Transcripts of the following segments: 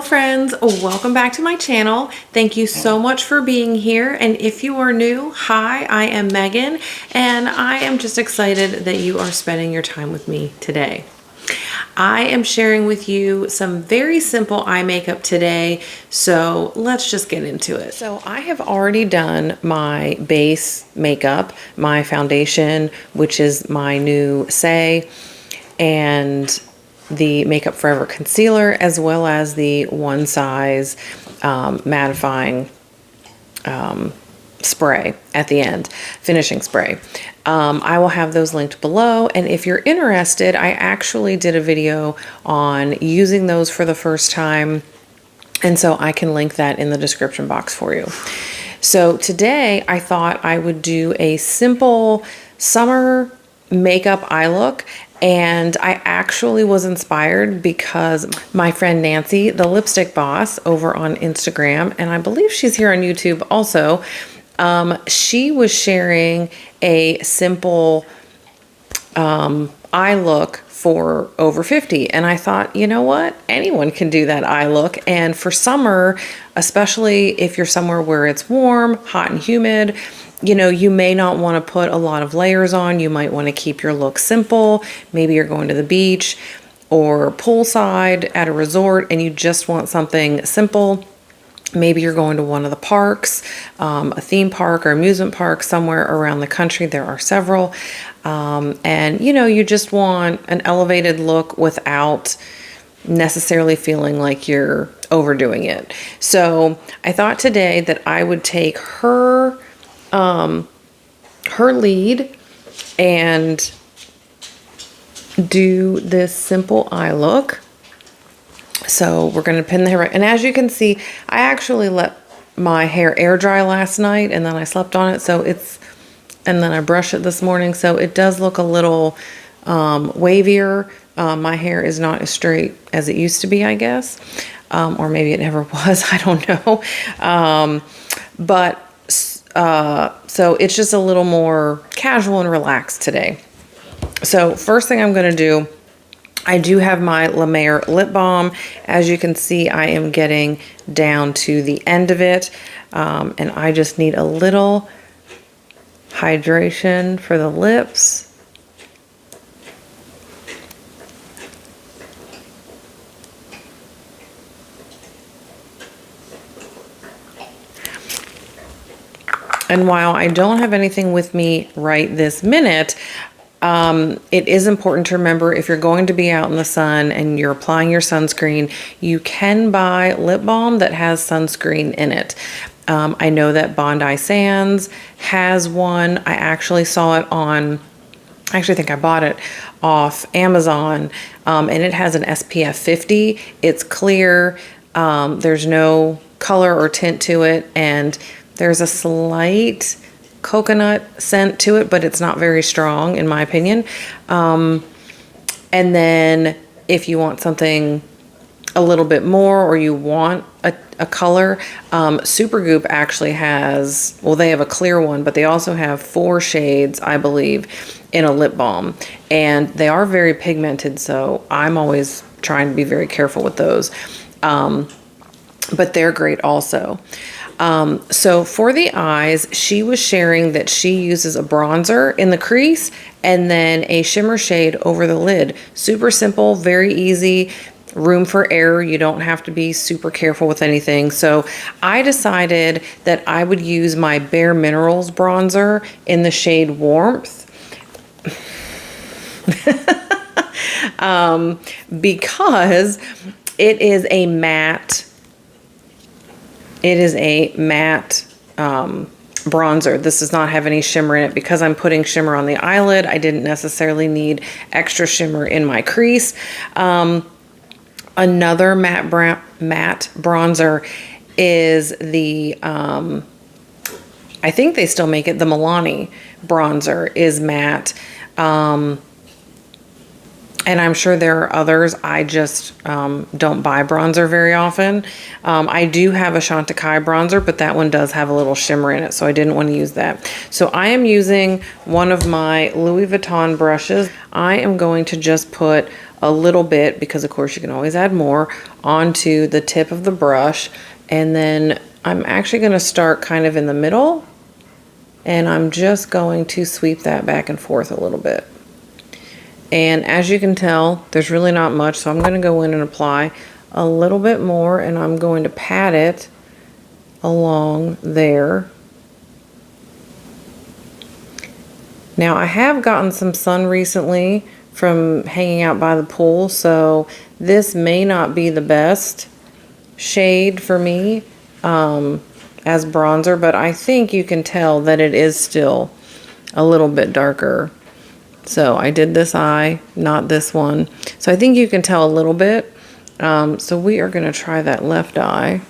friends, welcome back to my channel. Thank you so much for being here. And if you are new, hi, I am Megan, and I am just excited that you are spending your time with me today. I am sharing with you some very simple eye makeup today, so let's just get into it. So I have already done my base makeup, my foundation, which is my new Saie, and the Makeup Forever concealer, as well as the One Size mattifying spray at the end, finishing spray. I will have those linked below, and if you're interested, I actually did a video on using those for the first time, and so I can link that in the description box for you. So today I thought I would do a simple summer makeup eye look, and I actually was inspired because my friend Nancy, the Lipstick Boss, over on Instagram, and I believe she's here on YouTube also, she was sharing a simple eye look for over 50, and I thought, you know what, anyone can do that eye look. And for summer, especially if you're somewhere where it's warm, hot and humid, you know, you may not want to put a lot of layers on. You might want to keep your look simple. Maybe you're going to the beach or poolside at a resort and you just want something simple. Maybe you're going to one of the parks, a theme park or amusement park somewhere around the country. There are several. And you know, you just want an elevated look without necessarily feeling like you're overdoing it. So I thought today that I would take her lead and do this simple eye look. So we're going to pin the hair right. And as you can see, I actually let my hair air dry last night and then I slept on it. So and then I brushed it this morning. So it does look a little wavier. My hair is not as straight as it used to be, I guess. Or maybe it never was. I don't know. So it's just a little more casual and relaxed today. So first thing I'm going to do, I do have my La Mer lip balm. As you can see, I am getting down to the end of it. And I just need a little hydration for the lips. And while I don't have anything with me right this minute, it is important to remember if you're going to be out in the sun and you're applying your sunscreen, you can buy lip balm that has sunscreen in it. I know that Bondi Sands has one. I actually saw it I actually think I bought it off Amazon, and it has an SPF 50. It's clear. There's no color or tint to it, and there's a slight coconut scent to it, but it's not very strong in my opinion. And then if you want something a little bit more, or you want a color, Supergoop actually has, well, they have a clear one, but they also have 4 shades, I believe, in a lip balm, and they are very pigmented. So I'm always trying to be very careful with those. But they're great also. So for the eyes, she was sharing that she uses a bronzer in the crease and then a shimmer shade over the lid. Super simple, very easy, room for error. You don't have to be super careful with anything. So I decided that I would use my Bare Minerals bronzer in the shade Warmth. Because it is a matte bronzer. This does not have any shimmer in it. Because I'm putting shimmer on the eyelid, I didn't necessarily need extra shimmer in my crease. Another matte bronzer is the, I think they still make it, the Milani bronzer is matte. And I'm sure there are others. I just don't buy bronzer very often. I do have a Chantecaille bronzer, but that one does have a little shimmer in it, so I didn't want to use that. So I am using one of my Louis Vuitton brushes. I am going to just put a little bit, because of course you can always add more, onto the tip of the brush. And then I'm actually going to start kind of in the middle, and I'm just going to sweep that back and forth a little bit. And as you can tell, there's really not much, so I'm going to go in and apply a little bit more, and I'm going to pat it along there. Now, I have gotten some sun recently from hanging out by the pool, so this may not be the best shade for me as bronzer, but I think you can tell that it is still a little bit darker. So I did this eye, not this one. So I think you can tell a little bit. So we are going to try that left eye.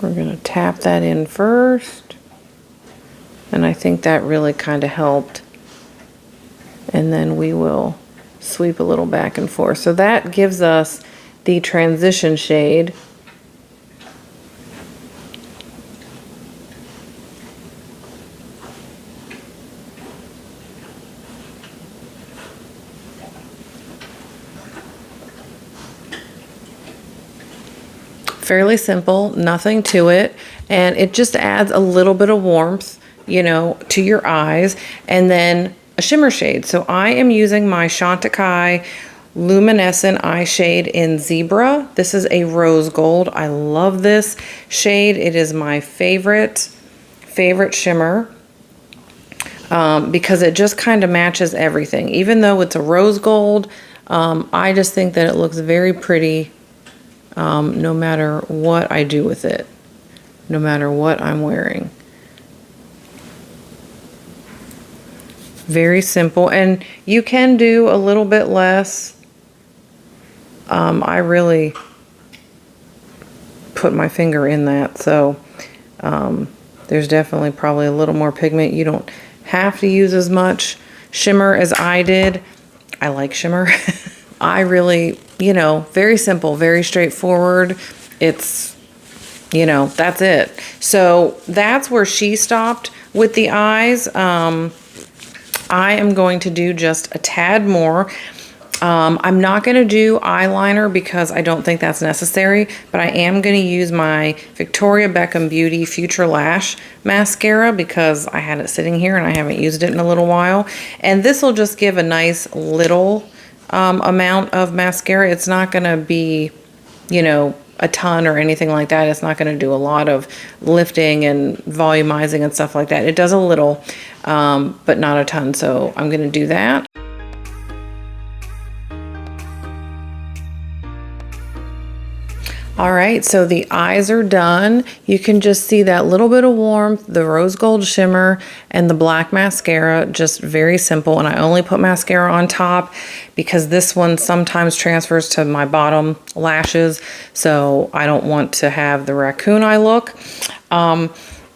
We're going to tap that in first. And I think that really kind of helped. And then we will sweep a little back and forth. So that gives us the transition shade. Fairly simple, nothing to it, and it just adds a little bit of warmth, you know, to your eyes. And then a shimmer shade. So I am using my Chantecaille Luminescent eye shade in Zebra. This is a rose gold. I love this shade. It is my favorite shimmer because it just kind of matches everything. Even though it's a rose gold, I just think that it looks very pretty no matter what I do with it, no matter what I'm wearing. Very simple, and you can do a little bit less. I really put my finger in that, so there's definitely probably a little more pigment. You don't have to use as much shimmer as I did. I like shimmer. I really, you know, very simple, very straightforward. It's, you know, that's it. So that's where she stopped with the eyes. I am going to do just a tad more. I'm not going to do eyeliner because I don't think that's necessary, but I am going to use my Victoria Beckham Beauty Future Lash Mascara because I had it sitting here and I haven't used it in a little while. And this will just give a nice little amount of mascara. It's not going to be, you know, a ton or anything like that. It's not going to do a lot of lifting and volumizing and stuff like that. It does a little, but not a ton. So I'm going to do that. All right, so the eyes are done. You can just see that little bit of warmth, the rose gold shimmer, and the black mascara, just very simple. And I only put mascara on top because this one sometimes transfers to my bottom lashes, so I don't want to have the raccoon eye look. And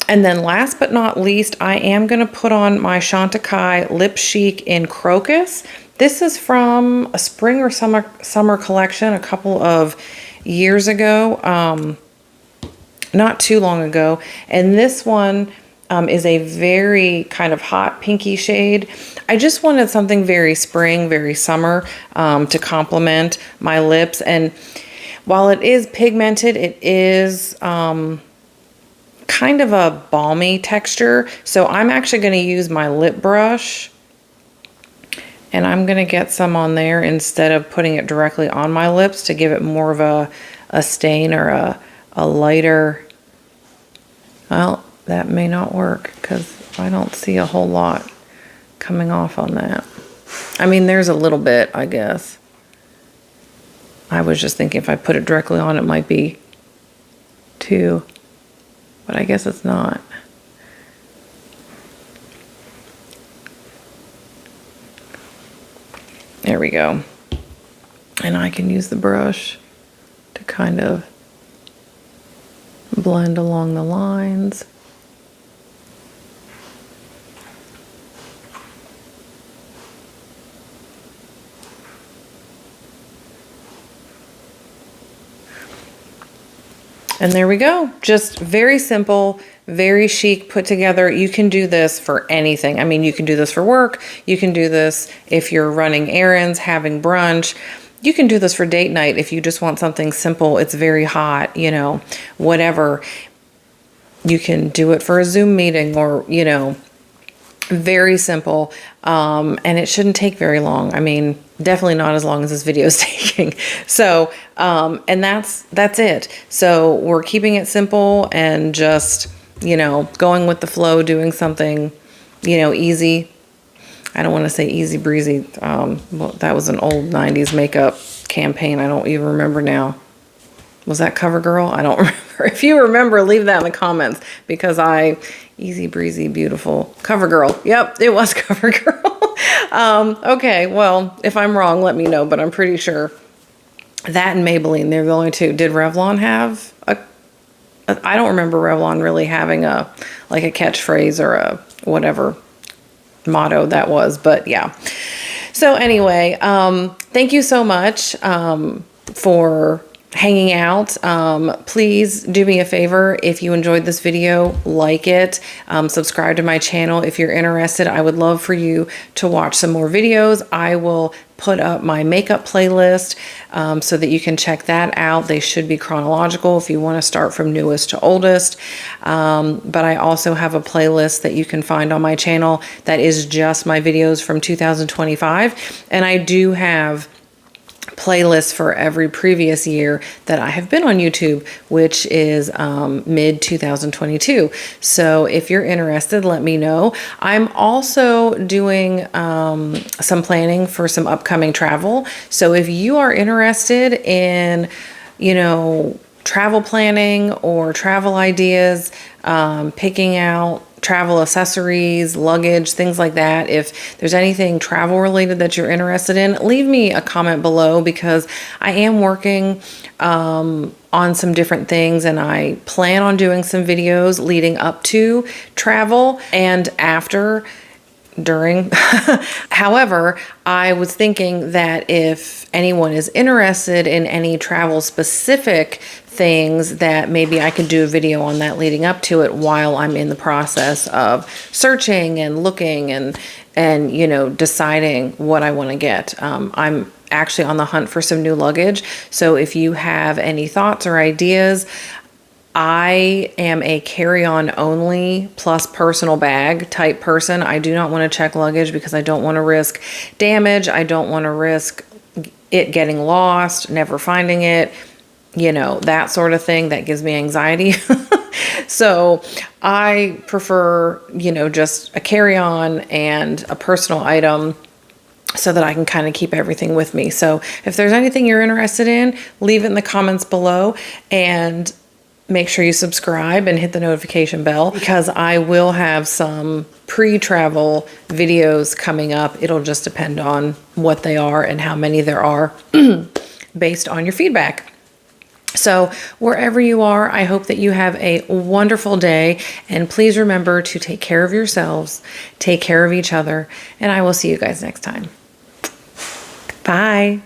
then last but not least, I am gonna put on my Chantecaille Lip Chic in Crocus. This is from a spring or summer collection, a couple of years ago, not too long ago. And this one is a very kind of hot pinky shade. I just wanted something very spring, very summer to complement my lips. And while it is pigmented, it is kind of a balmy texture. So I'm actually going to use my lip brush. And I'm going to get some on there instead of putting it directly on my lips to give it more of a stain or a lighter. Well, that may not work because I don't see a whole lot coming off on that. I mean, there's a little bit, I guess. I was just thinking if I put it directly on, it might be too, but I guess it's not. There we go. And I can use the brush to kind of blend along the lines. And there we go. Just very simple, very chic, put together. You can do this for anything. I mean, you can do this for work. You can do this if you're running errands, having brunch. You can do this for date night if you just want something simple. It's very hot, you know, whatever. You can do it for a Zoom meeting or, you know, very simple. And it shouldn't take very long. I mean, definitely not as long as this video is taking. So, and that's it. So we're keeping it simple and just, you know, going with the flow, doing something, you know, easy. I don't want to say easy breezy. Well, that was an old 90s makeup campaign. I don't even remember now. Was that CoverGirl? I don't remember. If you remember, leave that in the comments because easy breezy, beautiful. CoverGirl. Yep, it was CoverGirl. Okay, well, if I'm wrong, let me know, but I'm pretty sure that and Maybelline, they're the only two. Did Revlon have I don't remember Revlon really having a catchphrase or a whatever motto that was, but yeah. So anyway, thank you so much for hanging out. Please do me a favor. If you enjoyed this video, like it, subscribe to my channel. If you're interested, I would love for you to watch some more videos. I will put up my makeup playlist so that you can check that out. They should be chronological if you want to start from newest to oldest. But I also have a playlist that you can find on my channel that is just my videos from 2025. And I do have playlists for every previous year that I have been on YouTube, which is mid 2022. So if you're interested, let me know. I'm also doing some planning for some upcoming travel. So if you are interested in, you know, travel planning or travel ideas, picking out travel accessories, luggage, things like that. If there's anything travel related that you're interested in, leave me a comment below because I am working on some different things and I plan on doing some videos leading up to travel and after, during. However, I was thinking that if anyone is interested in any travel specific things, that maybe I could do a video on that leading up to it while I'm in the process of searching and looking and you know, deciding what I want to get. I'm actually on the hunt for some new luggage. So if you have any thoughts or ideas, I am a carry-on only plus personal bag type person. I do not want to check luggage because I don't want to risk damage. I don't want to risk it getting lost, never finding it, you know, that sort of thing. That gives me anxiety. So I prefer, you know, just a carry-on and a personal item so that I can kind of keep everything with me. So if there's anything you're interested in, leave it in the comments below and make sure you subscribe and hit the notification bell because I will have some pre-travel videos coming up. It'll just depend on what they are and how many there are based on your feedback. So wherever you are, I hope that you have a wonderful day, and please remember to take care of yourselves, take care of each other, and I will see you guys next time. Bye.